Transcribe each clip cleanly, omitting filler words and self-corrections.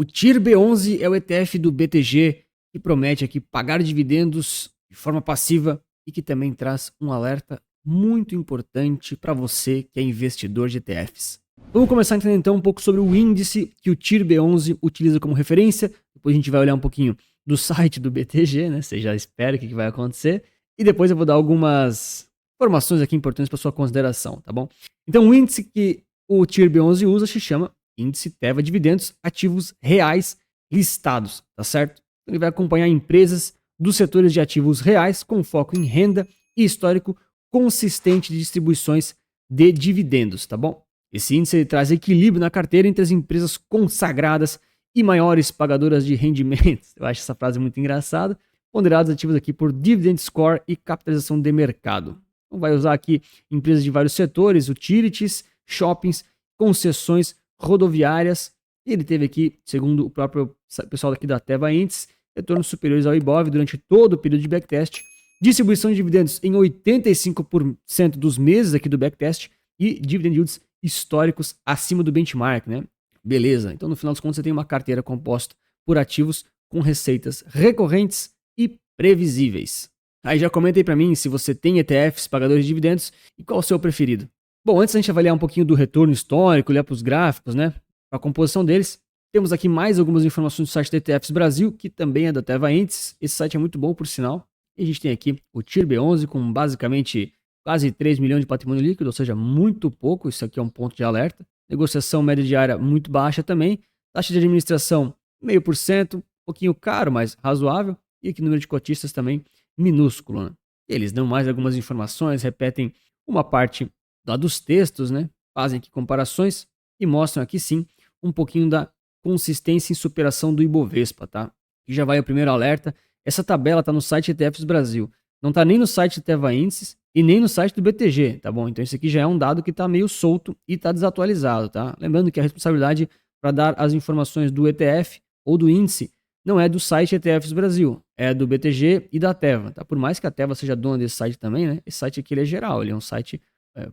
O TIR B11 é o ETF do BTG que promete aqui pagar dividendos de forma passiva e que também traz um alerta muito importante para você que é investidor de ETFs. Vamos começar a entender então um pouco sobre o índice que o TIR B11 utiliza como referência. Depois a gente vai olhar um pouquinho do site do BTG, né? Você já espera o que vai acontecer. E depois eu vou dar algumas informações aqui importantes para sua consideração, tá bom? Então o índice que o TIR B11 usa se chama Índice Teva Dividendos Ativos Reais Listados, tá certo? Ele vai acompanhar empresas dos setores de ativos reais com foco em renda e histórico consistente de distribuições de dividendos, tá bom? Esse índice ele traz equilíbrio na carteira entre as empresas consagradas e maiores pagadoras de rendimentos. Eu acho essa frase muito engraçada. Ponderados ativos aqui por Dividend Score e capitalização de mercado. Então vai usar aqui empresas de vários setores, utilities, shoppings, concessões, rodoviárias. E ele teve aqui, segundo o próprio pessoal daqui da Teva Índice, retornos superiores ao Ibov durante todo o período de backtest, distribuição de dividendos em 85% dos meses aqui do backtest e dividend yields históricos acima do benchmark, né? Beleza, então no final dos contos você tem uma carteira composta por ativos com receitas recorrentes e previsíveis. Aí já comenta aí para mim se você tem ETFs, pagadores de dividendos e qual o seu preferido. Bom, antes da gente avaliar um pouquinho do retorno histórico, olhar para os gráficos, né? A composição deles, temos aqui mais algumas informações do site da ETFs Brasil, que também é da Teva Índice. Esse site é muito bom, por sinal. E a gente tem aqui o TIR B11 com basicamente quase 3 milhões de patrimônio líquido, ou seja, muito pouco. Isso aqui é um ponto de alerta. Negociação média diária muito baixa também. Taxa de administração 0,5%, um pouquinho caro, mas razoável. E aqui o número de cotistas também minúsculo, né? Eles dão mais algumas informações, repetem uma parte lá dos textos, né? Fazem aqui comparações e mostram aqui sim um pouquinho da consistência em superação do Ibovespa, tá? E já vai o primeiro alerta. Essa tabela tá no site ETFs Brasil. Não tá nem no site Teva Índices e nem no site do BTG, tá bom? Então isso aqui já é um dado que tá meio solto e tá desatualizado, tá? Lembrando que a responsabilidade para dar as informações do ETF ou do índice não é do site ETFs Brasil, é do BTG e da Teva, tá? Por mais que a Teva seja dona desse site também, né? Esse site aqui ele é geral, ele é um site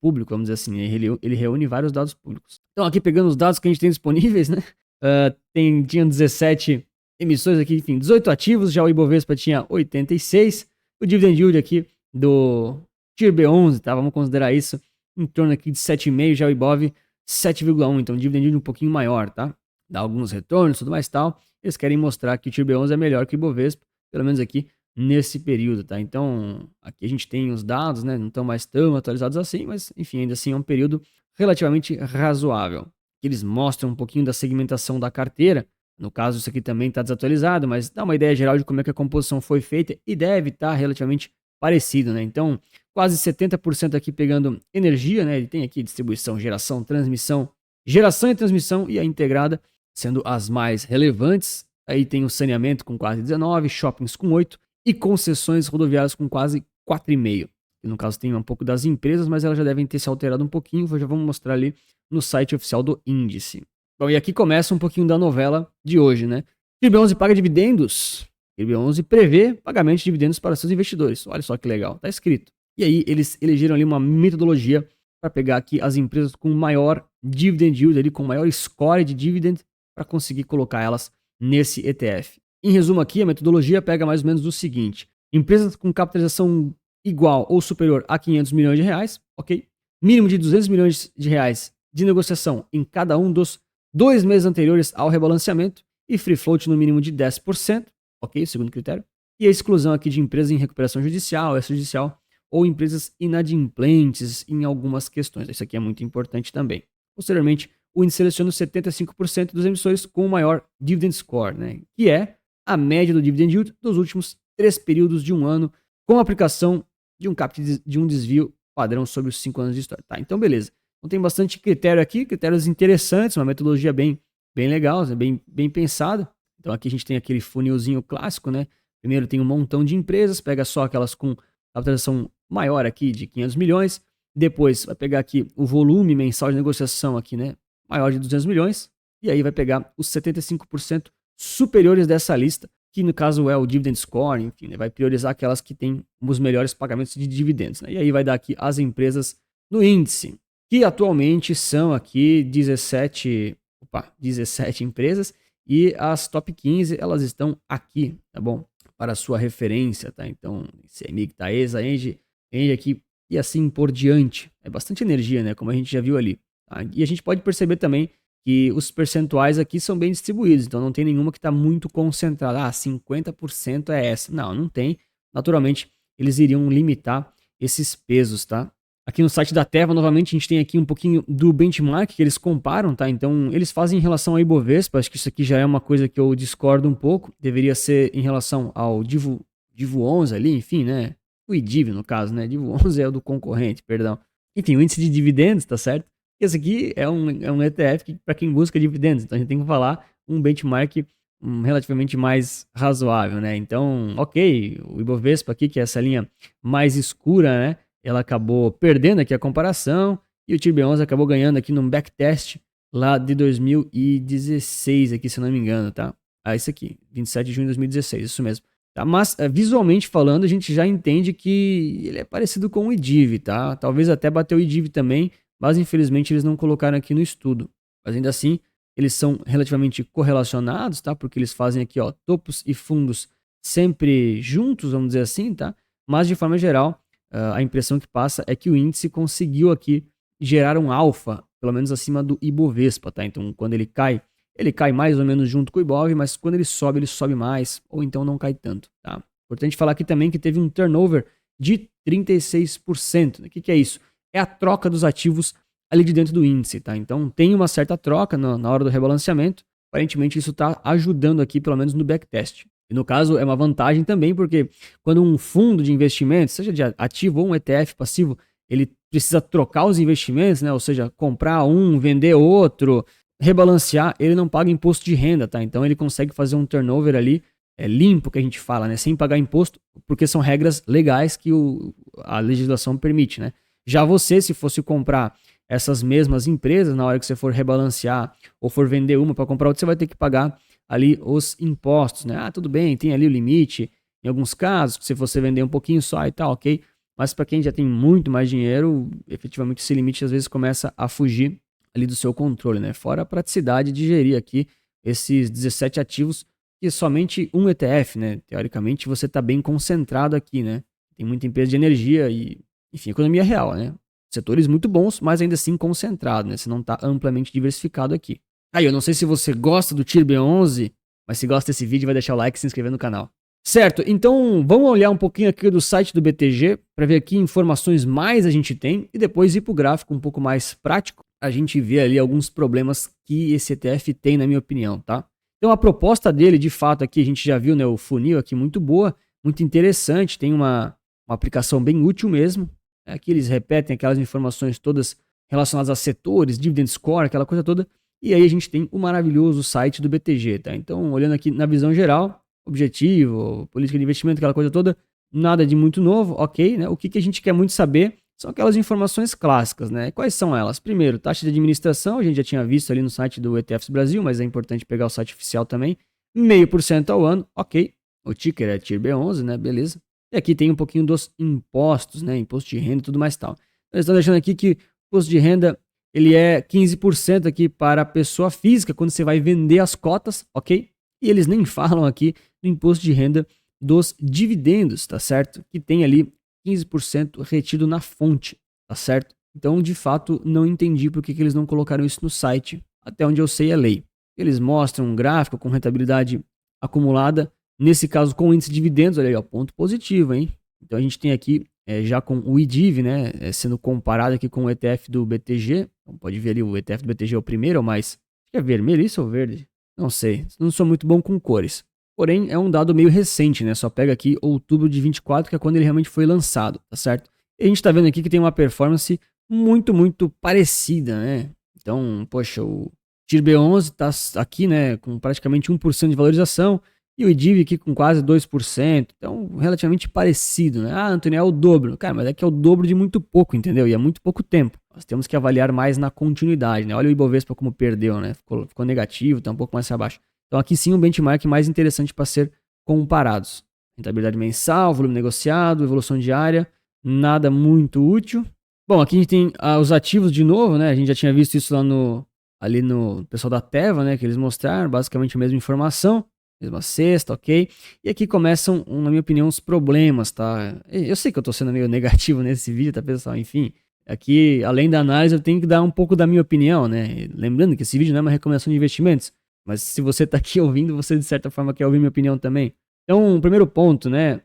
público, vamos dizer assim, ele reúne vários dados públicos. Então aqui pegando os dados que a gente tem disponíveis, né? Tinha 17 emissões aqui, enfim, 18 ativos, já o Ibovespa tinha 86, o dividend yield aqui do TIR B11, tá? Vamos considerar isso em torno aqui de 7,5, já o Ibov 7,1, então dividend yield um pouquinho maior, tá? Dá alguns retornos, tudo mais tal. Eles querem mostrar que o TIR B11 é melhor que o Ibovespa, pelo menos aqui nesse período, tá? Então, aqui a gente tem os dados, né? Não estão mais tão atualizados assim, mas enfim, ainda assim é um período relativamente razoável. Eles mostram um pouquinho da segmentação da carteira. No caso, isso aqui também está desatualizado, mas dá uma ideia geral de como é que a composição foi feita e deve estar relativamente parecido, né? Então, quase 70% aqui pegando energia, né? Ele tem aqui distribuição, geração e transmissão e a integrada sendo as mais relevantes. Aí tem o saneamento com quase 19, shoppings com 8 e concessões rodoviárias com quase 4,5. No caso tem um pouco das empresas, mas elas já devem ter se alterado um pouquinho, já vamos mostrar ali no site oficial do índice. Bom, e aqui começa um pouquinho da novela de hoje, né? TIR B11 paga dividendos. TIR B11 prevê pagamento de dividendos para seus investidores. Olha só que legal, tá escrito. E aí eles elegeram ali uma metodologia para pegar aqui as empresas com maior dividend yield, ali, com maior score de dividend, para conseguir colocar elas nesse ETF. Em resumo aqui, a metodologia pega mais ou menos o seguinte: empresas com capitalização igual ou superior a 500 milhões de reais, ok? Mínimo de 200 milhões de reais de negociação em cada um dos 2 meses anteriores ao rebalanceamento e free float no mínimo de 10%, ok? Segundo critério. E a exclusão aqui de empresas em recuperação judicial, extrajudicial ou empresas inadimplentes em algumas questões. Isso aqui é muito importante também. Posteriormente, o índice seleciona os 75% dos emissores com o maior dividend score, né? Que é a média do dividend yield dos últimos 3 períodos de um ano, com a aplicação de um desvio padrão sobre os 5 anos de história. Tá, então beleza. Então tem bastante critério aqui, critérios interessantes, uma metodologia bem legal, bem pensada. Então aqui a gente tem aquele funilzinho clássico, né? Primeiro tem um montão de empresas, pega só aquelas com capitalização maior aqui de 500 milhões. Depois vai pegar aqui o volume mensal de negociação aqui, né? Maior de 200 milhões. E aí vai pegar os 75% superiores dessa lista, que no caso é o dividend score, enfim, né, vai priorizar aquelas que têm os melhores pagamentos de dividendos, né? E aí vai dar aqui as empresas no índice, que atualmente são aqui 17 empresas, E as top 15, elas estão aqui, tá bom? Para sua referência, tá? Então, CMYC, Taesa, Engie aqui e assim por diante. É bastante energia, né? Como a gente já viu ali. Tá? E a gente pode perceber também que os percentuais aqui são bem distribuídos, então não tem nenhuma que está muito concentrada. Ah, 50% é essa. Não, não tem. Naturalmente, eles iriam limitar esses pesos, tá? Aqui no site da Teva, novamente, a gente tem aqui um pouquinho do benchmark que eles comparam, tá? Então, eles fazem em relação ao Ibovespa, acho que isso aqui já é uma coisa que eu discordo um pouco, deveria ser em relação ao Divo 11 ali, enfim, né? O IDIV, no caso, né? Divo 11 é o do concorrente, perdão. Enfim, o índice de dividendos, tá certo? Esse aqui é um ETF para quem busca dividendos, então a gente tem que falar um benchmark relativamente mais razoável, né? Então, ok, o Ibovespa aqui, que é essa linha mais escura, né? Ela acabou perdendo aqui a comparação e o TIRB11 acabou ganhando aqui num backtest lá de 2016, aqui, se eu não me engano, tá? Ah, esse aqui, 27 de junho de 2016, isso mesmo. Tá? Mas, visualmente falando, a gente já entende que ele é parecido com o IDIV, tá? Talvez até bateu o IDIV também, mas infelizmente eles não colocaram aqui no estudo. Mas ainda assim, eles são relativamente correlacionados, tá? Porque eles fazem aqui, ó, topos e fundos sempre juntos, vamos dizer assim, tá? Mas de forma geral, a impressão que passa é que o índice conseguiu aqui gerar um alfa, pelo menos acima do Ibovespa, tá? Então, quando ele cai mais ou menos junto com o Ibov, mas quando ele sobe mais, ou então não cai tanto, tá? Importante falar aqui também que teve um turnover de 36%. O que é isso? É a troca dos ativos ali de dentro do índice, tá? Então, tem uma certa troca na hora do rebalanceamento. Aparentemente, isso está ajudando aqui, pelo menos no backtest. E no caso, é uma vantagem também, porque quando um fundo de investimento, seja de ativo ou um ETF passivo, ele precisa trocar os investimentos, né? Ou seja, comprar um, vender outro, rebalancear, ele não paga imposto de renda, tá? Então ele consegue fazer um turnover ali limpo, que a gente fala, né? Sem pagar imposto, porque são regras legais que a legislação permite, né? Já você, se fosse comprar essas mesmas empresas, na hora que você for rebalancear ou for vender uma para comprar outra, você vai ter que pagar ali os impostos, né? Ah, tudo bem, tem ali o limite, em alguns casos, se você vender um pouquinho só e tal, ok? Mas para quem já tem muito mais dinheiro, efetivamente esse limite às vezes começa a fugir ali do seu controle, né? Fora a praticidade de gerir aqui esses 17 ativos, que somente um ETF, né? Teoricamente você está bem concentrado aqui, né? Tem muita empresa de energia e, enfim, economia real, né? Setores muito bons, mas ainda assim concentrado, né? Você não está amplamente diversificado aqui. Aí, eu não sei se você gosta do TIRB11, mas se gosta desse vídeo, vai deixar o like e se inscrever no canal. Certo, então vamos olhar um pouquinho aqui do site do BTG, para ver aqui informações mais a gente tem, e depois ir para o gráfico um pouco mais prático, a gente vê ali alguns problemas que esse ETF tem, na minha opinião, tá? Então a proposta dele, de fato, aqui a gente já viu, né, o funil aqui muito boa, muito interessante, tem uma aplicação bem útil mesmo. Aqui eles repetem aquelas informações todas relacionadas a setores, dividend score, aquela coisa toda. E aí a gente tem o maravilhoso site do BTG, tá? Então, olhando aqui na visão geral, objetivo, política de investimento, aquela coisa toda, nada de muito novo, ok, né? O que a gente quer muito saber são aquelas informações clássicas, né? Quais são elas? Primeiro, taxa de administração, a gente já tinha visto ali no site do ETFs Brasil, mas é importante pegar o site oficial também. 0,5% ao ano, ok. O ticker é TIRB11, né? Beleza. E aqui tem um pouquinho dos impostos, né? Imposto de renda e tudo mais tal. Eles estão deixando aqui que o imposto de renda ele é 15% aqui para a pessoa física quando você vai vender as cotas, ok? E eles nem falam aqui do imposto de renda dos dividendos, tá certo? Que tem ali 15% retido na fonte, tá certo? Então, de fato, não entendi por que eles não colocaram isso no site. Até onde eu sei é lei. Eles mostram um gráfico com rentabilidade acumulada, nesse caso com o índice de dividendos, olha aí, ó, ponto positivo, hein? Então a gente tem aqui já com o IDIV, né, sendo comparado aqui com o ETF do BTG. Então, pode ver ali, o ETF do BTG é o primeiro, mas acho que é vermelho isso ou verde? Não sei, não sou muito bom com cores. Porém, é um dado meio recente, né? Só pega aqui outubro de 24, que é quando ele realmente foi lançado, tá certo? E a gente tá vendo aqui que tem uma performance muito, muito parecida, né? Então, poxa, o TIRB11 tá aqui, né, com praticamente 1% de valorização, e o IDIV aqui com quase 2%, então relativamente parecido, né? Ah, Antônio, é o dobro. Cara, mas é que é o dobro de muito pouco, entendeu? E é muito pouco tempo. Nós temos que avaliar mais na continuidade, né? Olha o Ibovespa como perdeu, né? Ficou negativo, tá um pouco mais abaixo. Então aqui sim um benchmark mais interessante para ser comparados. Rentabilidade mensal, volume negociado, evolução diária, nada muito útil. Bom, aqui a gente tem os ativos de novo, né? A gente já tinha visto isso lá no ali no pessoal da Teva, né, que eles mostraram basicamente a mesma informação, mesma cesta, ok? E aqui começam, na minha opinião, os problemas, tá? Eu sei que eu tô sendo meio negativo nesse vídeo, tá, pessoal? Enfim, aqui, além da análise, eu tenho que dar um pouco da minha opinião, né? Lembrando que esse vídeo não é uma recomendação de investimentos, mas se você tá aqui ouvindo, você de certa forma quer ouvir minha opinião também. Então, o primeiro ponto, né?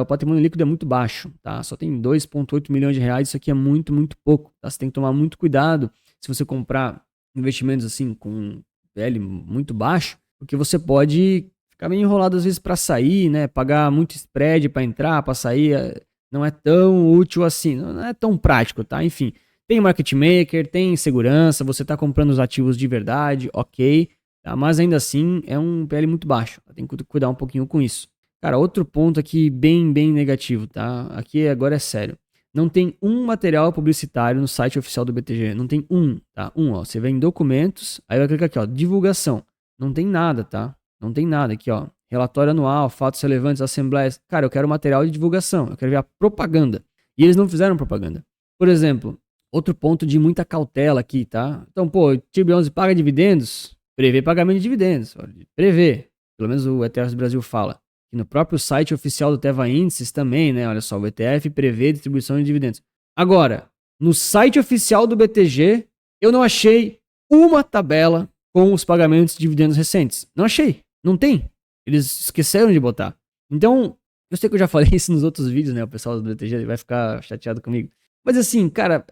O patrimônio líquido é muito baixo, tá? Só tem 2,8 milhões de reais, isso aqui é muito, muito pouco, tá? Você tem que tomar muito cuidado se você comprar investimentos assim com PL muito baixo, porque você pode ficar meio enrolado às vezes para sair, né? Pagar muito spread para entrar, para sair, não é tão útil assim, não é tão prático, tá? Enfim, tem market maker, tem segurança, você está comprando os ativos de verdade, ok, tá? Mas ainda assim é um PL muito baixo, tem que cuidar um pouquinho com isso. Cara, outro ponto aqui bem negativo, tá? Aqui agora é sério. Não tem um material publicitário no site oficial do BTG. Não tem um, tá? Ó. Você vem em documentos, aí vai clicar aqui, ó, divulgação. Não tem nada, tá? Não tem nada aqui, ó. Relatório anual, fatos relevantes, assembleias. Cara, eu quero material de divulgação. Eu quero ver a propaganda. E eles não fizeram propaganda. Por exemplo, outro ponto de muita cautela aqui, tá? Então, pô, o TIB11 paga dividendos? Prevê pagamento de dividendos. Prevê. Pelo menos o ETF do Brasil fala. E no próprio site oficial do Teva Índices também, né? Olha só, o ETF prevê distribuição de dividendos. Agora, no site oficial do BTG, eu não achei uma tabela com os pagamentos de dividendos recentes. Não achei. Não tem. Eles esqueceram de botar. Então, eu sei que eu já falei isso nos outros vídeos, né? O pessoal do BTG vai ficar chateado comigo. Mas assim, cara,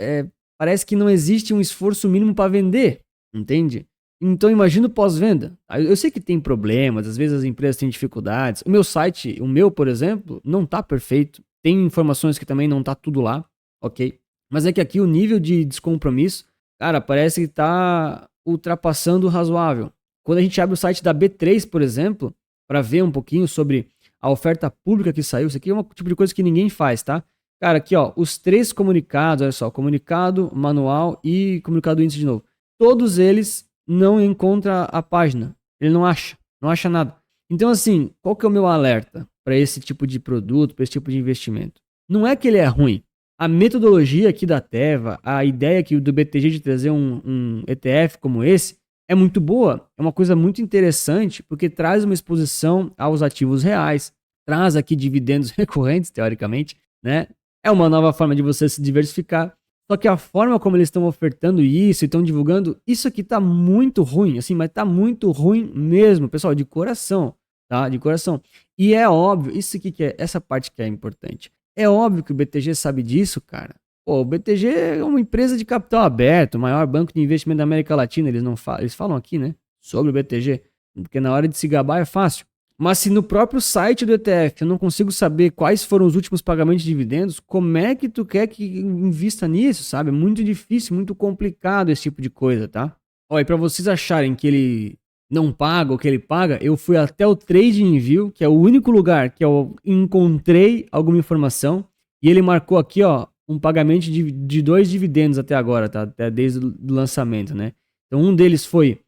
parece que não existe um esforço mínimo para vender, entende? Então imagina o pós-venda. Eu sei que tem problemas, às vezes as empresas têm dificuldades. O meu site, por exemplo, não tá perfeito. Tem informações que também não tá tudo lá, ok? Mas é que aqui o nível de descompromisso, cara, parece que tá ultrapassando o razoável. Quando a gente abre o site da B3, por exemplo, para ver um pouquinho sobre a oferta pública que saiu, isso aqui é um tipo de coisa que ninguém faz, tá? Cara, aqui ó, os 3 comunicados, olha só, comunicado, manual e comunicado índice de novo. Todos eles não encontra a página. Ele não acha nada. Então, assim, qual que é o meu alerta para esse tipo de produto, para esse tipo de investimento? Não é que ele é ruim. A metodologia aqui da Teva, a ideia aqui do BTG de trazer um ETF como esse, é muito boa. É uma coisa muito interessante, porque traz uma exposição aos ativos reais, traz aqui dividendos recorrentes, teoricamente, né? É uma nova forma de você se diversificar. Só que a forma como eles estão ofertando isso e estão divulgando, isso aqui tá muito ruim, assim, mas tá muito ruim mesmo, pessoal, de coração, tá? De coração. E é óbvio, isso aqui que é, essa parte que é importante. É óbvio que o BTG sabe disso, cara. Pô, o BTG é uma empresa de capital aberto, o maior banco de investimento da América Latina, eles falam aqui, né, sobre o BTG, porque na hora de se gabar é fácil. Mas se no próprio site do ETF eu não consigo saber quais foram os últimos pagamentos de dividendos, como é que tu quer que invista nisso, sabe? É muito difícil, muito complicado esse tipo de coisa, tá? Ó, e pra vocês acharem que ele não paga ou que ele paga, eu fui até o TradingView, que é o único lugar que eu encontrei alguma informação, e ele marcou aqui, ó, um pagamento de 2 dividendos até agora, tá? Até desde o lançamento, né? Então um deles foi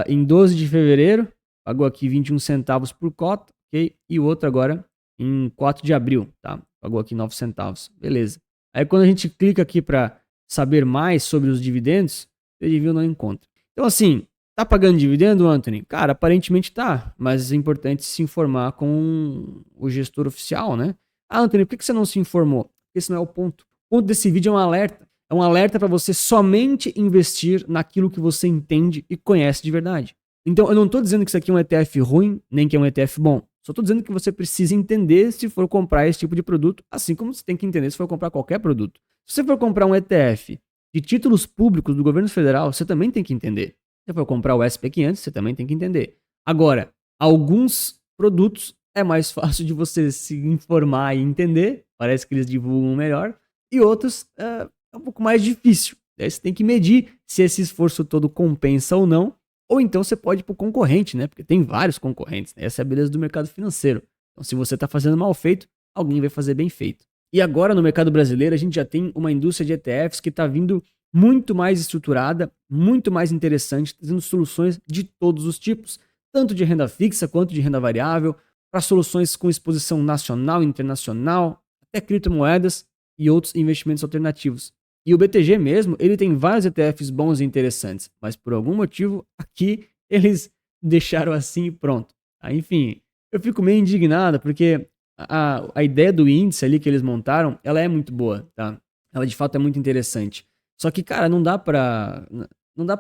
em 12 de fevereiro, pagou aqui 21 centavos por cota, ok? E o outro agora em 4 de abril, tá? Pagou aqui 9 centavos, beleza. Aí quando a gente clica aqui para saber mais sobre os dividendos, o TradingView não encontra. Então assim, tá pagando dividendo, Anthony? Cara, aparentemente tá, mas é importante se informar com o gestor oficial, né? Ah, Anthony, por que você não se informou? Porque esse não é o ponto. O ponto desse vídeo é um alerta. É um alerta para você somente investir naquilo que você entende e conhece de verdade. Então, eu não estou dizendo que isso aqui é um ETF ruim, nem que é um ETF bom. Só estou dizendo que você precisa entender se for comprar esse tipo de produto, assim como você tem que entender se for comprar qualquer produto. Se você for comprar um ETF de títulos públicos do governo federal, você também tem que entender. Se você for comprar o SP500, você também tem que entender. Agora, alguns produtos é mais fácil de você se informar e entender, parece que eles divulgam melhor, e outros é um pouco mais difícil. Aí você tem que medir se esse esforço todo compensa ou não. Ou então você pode ir para o concorrente, né? Porque tem vários concorrentes, né? Essa é a beleza do mercado financeiro. Então, se você está fazendo mal feito, alguém vai fazer bem feito. E agora, no mercado brasileiro, a gente já tem uma indústria de ETFs que está vindo muito mais estruturada, muito mais interessante, trazendo soluções de todos os tipos, tanto de renda fixa quanto de renda variável, para soluções com exposição nacional e internacional, até criptomoedas e outros investimentos alternativos. E o BTG mesmo, ele tem vários ETFs bons e interessantes, mas por algum motivo aqui eles deixaram assim e pronto. Enfim, eu fico meio indignado porque a ideia do índice ali que eles montaram, ela é muito boa, tá? Ela de fato é muito interessante. Só que, cara, não dá pra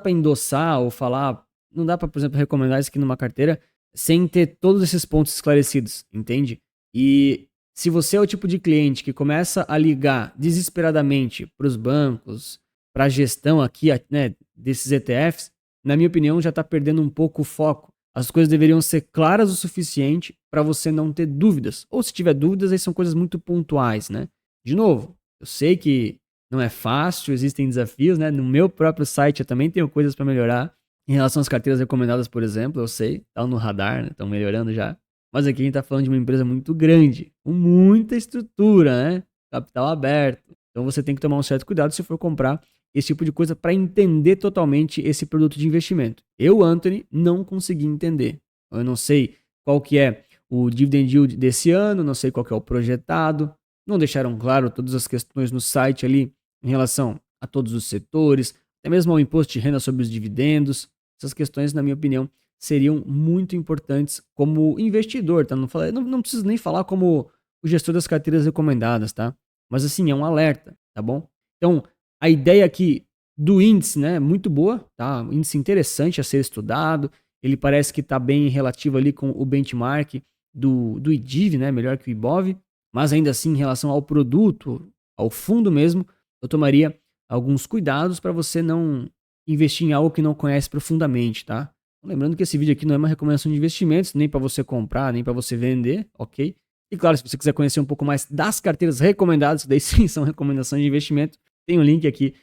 endossar ou falar, não dá pra, por exemplo, recomendar isso aqui numa carteira sem ter todos esses pontos esclarecidos, entende? E se você é o tipo de cliente que começa a ligar desesperadamente para os bancos, para a gestão aqui, né, desses ETFs, na minha opinião, já está perdendo um pouco o foco. As coisas deveriam ser claras o suficiente para você não ter dúvidas. Ou se tiver dúvidas, aí são coisas muito pontuais, né? De novo, eu sei que não é fácil, existem desafios, né? No meu próprio site eu também tenho coisas para melhorar. Em relação às carteiras recomendadas, por exemplo, eu sei, estão no radar, né? Estão melhorando já. Mas aqui a gente está falando de uma empresa muito grande, com muita estrutura, né? Capital aberto. Então você tem que tomar um certo cuidado se for comprar esse tipo de coisa para entender totalmente esse produto de investimento. Eu, Anthony, não consegui entender. Eu não sei qual que é o dividend yield desse ano, não sei qual que é o projetado. Não deixaram claro todas as questões no site ali em relação a todos os setores, até mesmo ao imposto de renda sobre os dividendos. Essas questões, na minha opinião, seriam muito importantes como investidor, tá? Não preciso nem falar como o gestor das carteiras recomendadas, tá? Mas assim, é um alerta, tá bom? Então, a ideia aqui do índice, né, é muito boa, tá? Um índice interessante a ser estudado, ele parece que está bem relativo ali com o benchmark do IDIV, né, melhor que o IBOV, mas ainda assim, em relação ao produto, ao fundo mesmo, eu tomaria alguns cuidados para você não investir em algo que não conhece profundamente, tá? Lembrando que esse vídeo aqui não é uma recomendação de investimentos, nem para você comprar, nem para você vender, ok? E claro, se você quiser conhecer um pouco mais das carteiras recomendadas, que daí sim são recomendações de investimento, tem um link aqui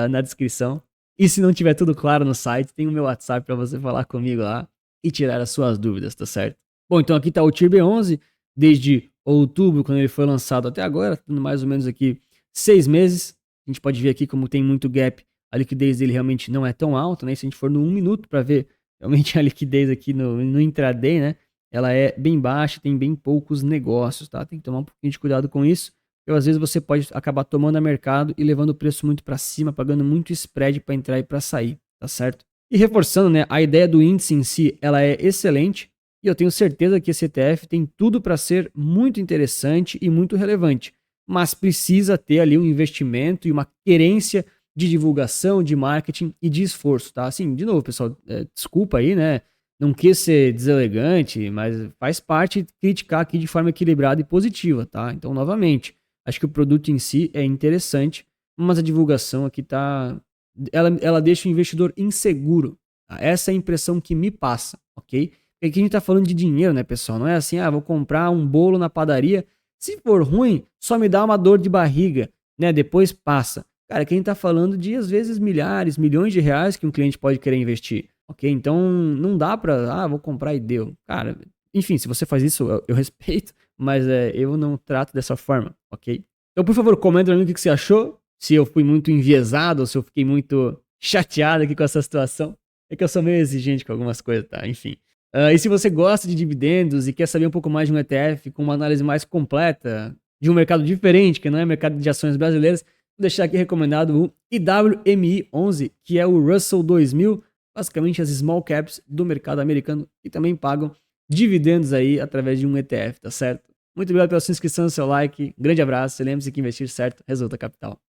na descrição. E se não tiver tudo claro no site, tem o meu WhatsApp para você falar comigo lá e tirar as suas dúvidas, tá certo? Bom, então aqui está o TIR B11, desde outubro, quando ele foi lançado até agora, tendo mais ou menos aqui 6 meses. A gente pode ver aqui como tem muito gap, a liquidez dele realmente não é tão alta, né? Se a gente for no 1 minuto para ver realmente a liquidez aqui no intraday, né? Ela é bem baixa, tem bem poucos negócios, tá? Tem que tomar um pouquinho de cuidado com isso. Porque às vezes você pode acabar tomando a mercado e levando o preço muito para cima, pagando muito spread para entrar e para sair, tá certo? E reforçando, né, a ideia do índice em si, ela é excelente e eu tenho certeza que esse ETF tem tudo para ser muito interessante e muito relevante, mas precisa ter ali um investimento e uma querência de divulgação, de marketing e de esforço, tá? Assim, de novo, pessoal, desculpa aí, né? Não quis ser deselegante, mas faz parte criticar aqui de forma equilibrada e positiva, tá? Então, novamente, acho que o produto em si é interessante, mas a divulgação aqui tá. Ela deixa o investidor inseguro. Tá? Essa é a impressão que me passa, ok? Porque aqui a gente tá falando de dinheiro, né, pessoal? Não é assim, vou comprar um bolo na padaria. Se for ruim, só me dá uma dor de barriga, né? Depois passa. Cara, aqui a gente tá falando de, às vezes, milhares, milhões de reais que um cliente pode querer investir, ok? Então, não dá pra, vou comprar e deu. Cara, enfim, se você faz isso, eu respeito, mas eu não trato dessa forma, ok? Então, por favor, comenta pra mim o que você achou, se eu fui muito enviesado ou se eu fiquei muito chateado aqui com essa situação. É que eu sou meio exigente com algumas coisas, tá? Enfim. E se você gosta de dividendos e quer saber um pouco mais de um ETF com uma análise mais completa, de um mercado diferente, que não é mercado de ações brasileiras, vou deixar aqui recomendado o IWMI11, que é o Russell 2000, basicamente as small caps do mercado americano, que também pagam dividendos aí através de um ETF, tá certo? Muito obrigado pela sua inscrição e seu like. Grande abraço. Lembre-se que investir certo resulta capital.